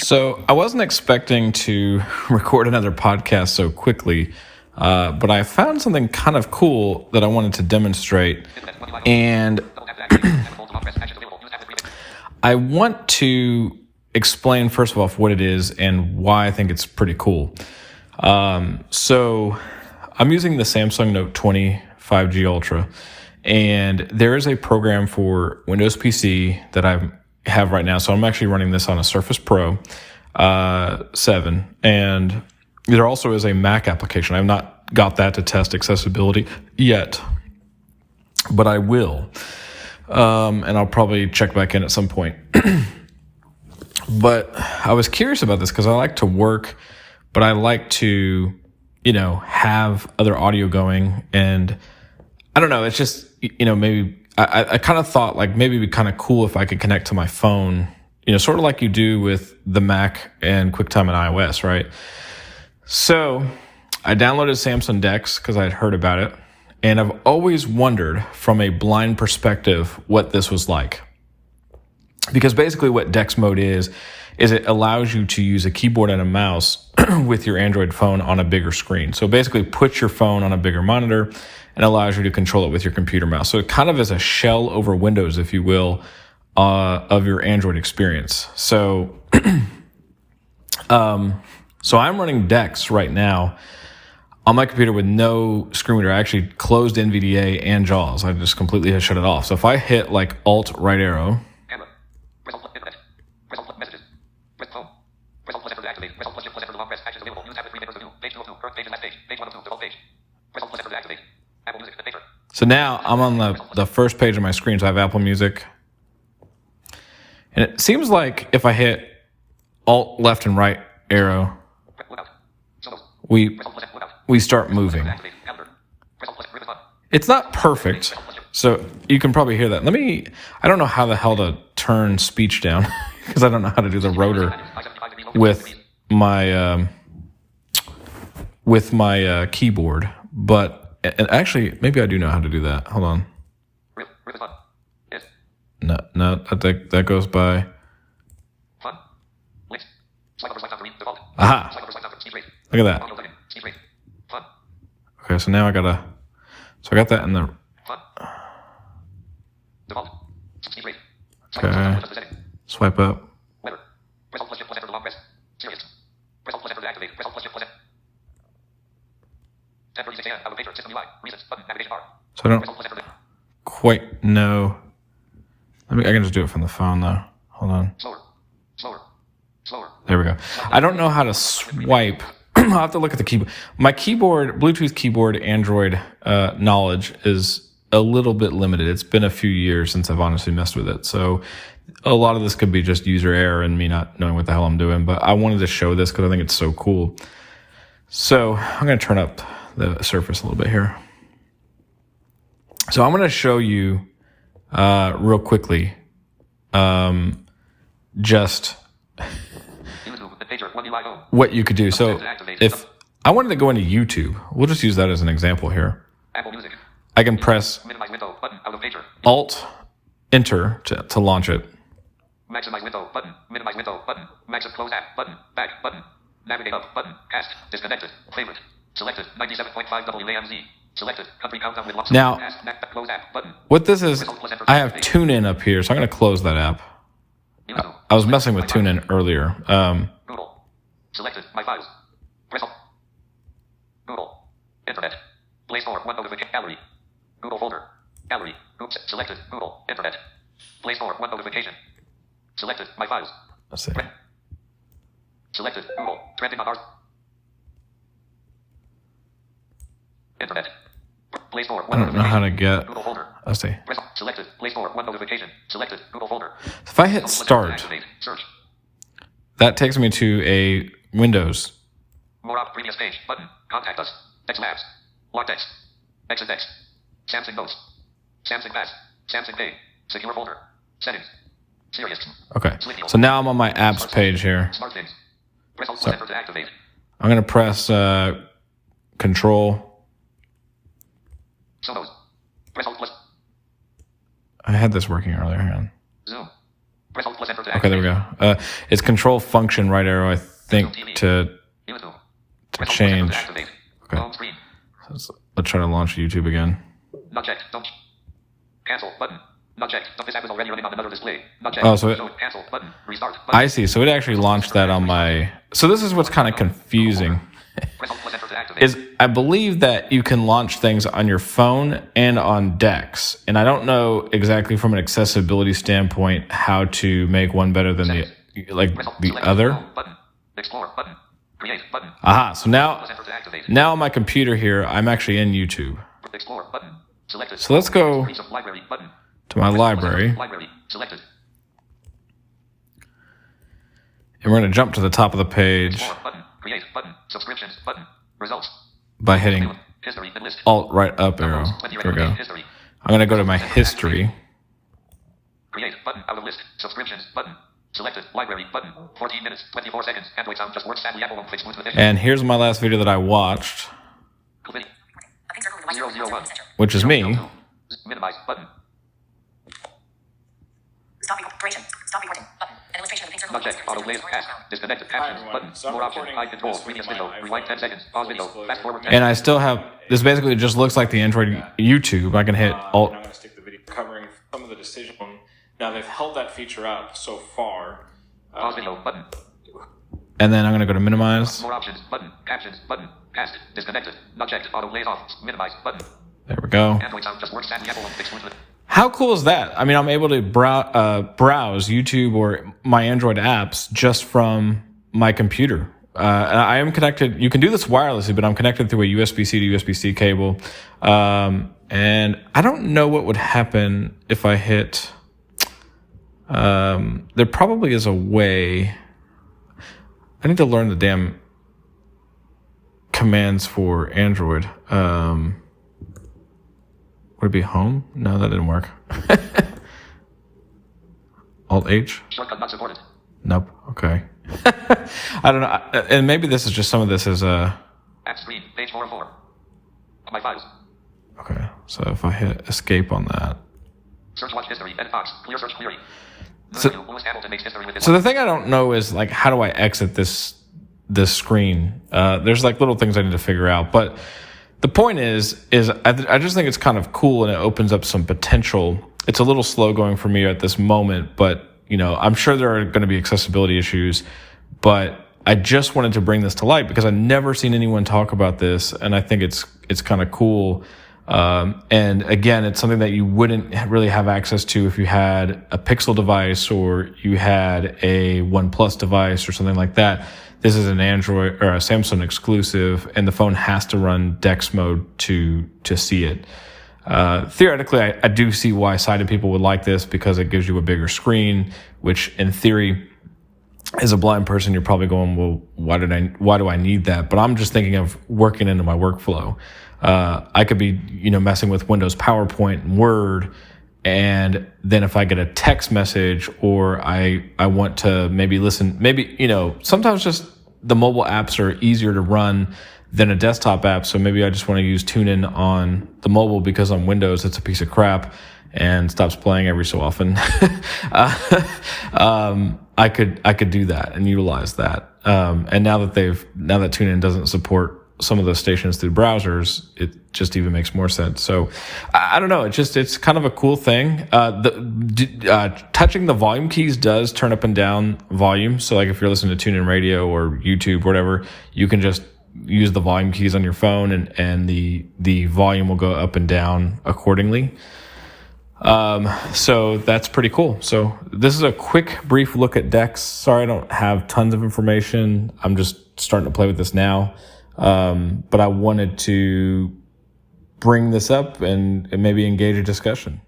So I wasn't expecting to record another podcast so quickly, but I found something kind of cool that I wanted to demonstrate, and I want to explain first of all what it is and why I think it's pretty cool. So I'm using the Samsung Note 20 5G Ultra, and there is a program for Windows PC that I have right now. So I'm actually running this on a Surface Pro 7, and there also is a Mac application. I've not got that to test accessibility yet, but I will, and I'll probably check back in at some point. But I was curious about this because I like to work, but I like to, have other audio going. And I don't know, it's just, maybe I kind of thought like maybe it'd be kind of cool if I could connect to my phone, sort of like you do with the Mac and QuickTime and iOS, right? So I downloaded Samsungdex because I had heard about it. And I've always wondered from a blind perspective what this was like. Because basically what Dex mode is it allows you to use a keyboard and a mouse with your Android phone on a bigger screen. So basically put your phone on a bigger monitor and allows you to control it with your computer mouse. So it kind of is a shell over Windows, if you will, of your Android experience. So, so I'm running Dex right now on my computer with no screen reader. I actually closed NVDA and JAWS. I just completely shut it off. So if I hit like Alt right arrow, so now I'm on the first page of my screen, so I have Apple Music. And it seems like if I hit Alt left and right arrow, we start moving. It's not perfect, so you can probably hear that. I don't know how the hell to turn speech down because I don't know how to do the rotor with my keyboard, but and actually maybe I do know how to do that. Hold on. No, that goes by. Aha! Look at that. Okay, so now I got that in the. Okay. Swipe up. So I don't quite know. I can just do it from the phone though. Hold on. There we go. I don't know how to swipe. I'll have to look at the keyboard. My keyboard, Bluetooth keyboard, Android knowledge is a little bit limited. It's been a few years since I've honestly messed with it. So a lot of this could be just user error and me not knowing what the hell I'm doing. But I wanted to show this because I think it's so cool. So I'm going to turn up the surface a little bit here. So I'm going to show you real quickly just what you could do. So if I wanted to go into YouTube, we'll just use that as an example here. I can press Alt Enter to launch it. Maximize window button, minimize window button, max close app button, back button, navigate up button, cast, disconnected, favorite, selected, 97.5 WAMZ, selected, country countdown with lots of now, cast, close app button. What this is, I have TuneIn up here, so I'm going to close that app. I was messing with TuneIn earlier. Google, selected, my files, press Google, Internet, Play Store, one notification, gallery, Google folder, gallery, oops, selected, Google, Internet, Play Store, one notification. Selected, my files. Let's see. Selected, Google, trending on our Internet. Play Store, I don't know how to get. Google folder. Let's see. Selected, Play Store, one notification. Selected, Google folder. If I hit Start, search. That takes me to a Windows. More up, previous page, button, contact us, X Labs, Lartex, Exadex, Samsung Notes, Samsung Pass, Samsung Pay, secure folder, settings. Okay, so now I'm on my apps page here. So I'm going to press Control. I had this working earlier. Hang on. Zoom. Press Alt plus Enter to Okay, there we go. It's Control Function right arrow, I think, to YouTube. change. Activate. Okay. Home screen. Let's try to launch YouTube again. Not checked. Don't. Cancel button. Not checked. This app is already running on another display. Not checked. Oh, so cancel button. Restart button. I see. So it actually launched that on my. So this is what's kind of confusing. Press Alt plus Enter to activate. Is I believe that you can launch things on your phone and on Dex, and I don't know exactly from an accessibility standpoint how to make one better than the other. Button. Explore button. Create button. Aha! So Plus Enter to activate. now on my computer here, I'm actually in YouTube. Explore button. Selected. So let's go Library button. to my library, Library selected. and we're going to jump to the top of the page Explore button. Create button. Subscriptions button. Results. by hitting History and list. Alt right up arrow. There we go. History. I'm going to go to my history. Create button out of list. Subscriptions button. Selected. Library button. 14 minutes. 24 seconds. Android sound just works. Sadly, Apple won't fix smooth with it. And here's my last video that I watched, Video. 001. which is me. Minimize button. Stop recording. Stop recording. Button. An illustration of the pink circle. Not checked. Auto plays. Ask. Disconnected. Actions button. So I'm More options. recording Eye control. this Previous with video. my Rewind 10 iPhone. seconds. Pause video. Full Fast forward 10 And I still have, this basically just looks like the Android YouTube. I can hit Alt. I'm going to stick the video covering some of the decision. Now they've held that feature up so far. Pause video button. And then I'm going to go to minimize. More options button. Captions button. Cast. Disconnected. Not checked. Auto plays off. Minimize button. There we go. Android sound just works. Sadly, Apple won't fix smooth with it. How cool is that? I mean, I'm able to browse YouTube or my Android apps just from my computer. And I am connected. You can do this wirelessly, but I'm connected through a USB-C to USB-C cable. And I don't know what would happen if I hit. There probably is a way. I need to learn the damn commands for Android. Would it be home? No, that didn't work. Alt H? Shortcut not supported. Nope. Okay. I don't know. And maybe this is just some of this is App screen. Page 4 of 4. My files. okay. So if I hit escape on that. Search watch history. Edit box. Clear search query. So- Lewis Hamilton makes history with So the thing I don't know is like how do I exit this screen? There's like little things I need to figure out, but the point is I just think it's kind of cool and it opens up some potential. It's a little slow going for me at this moment, but you know, I'm sure there are going to be accessibility issues, but I just wanted to bring this to light because I've never seen anyone talk about this, and I think it's kind of cool. And again, it's something that you wouldn't really have access to if you had a Pixel device or you had a OnePlus device or something like that. This is an Android or a Samsung exclusive, and the phone has to run Dex mode to see it. Theoretically, I do see why sighted people would like this because it gives you a bigger screen, which in theory, as a blind person, you're probably going, well, why do I need that? But I'm just thinking of working into my workflow. I could be, messing with Windows PowerPoint and Word, and then if I get a text message or I want to maybe listen, sometimes just the mobile apps are easier to run than a desktop app. So maybe I just want to use TuneIn on the mobile because on Windows it's a piece of crap and stops playing every so often. I could do that and utilize that. And now that TuneIn doesn't support some of those stations through browsers, it just even makes more sense. So I don't know. It's kind of a cool thing. Touching the volume keys does turn up and down volume. So like if you're listening to TuneIn Radio or YouTube, or whatever, you can just use the volume keys on your phone and the volume will go up and down accordingly. So that's pretty cool. So this is a quick, brief look at Dex. Sorry, I don't have tons of information. I'm just starting to play with this now. But I wanted to bring this up and maybe engage a discussion.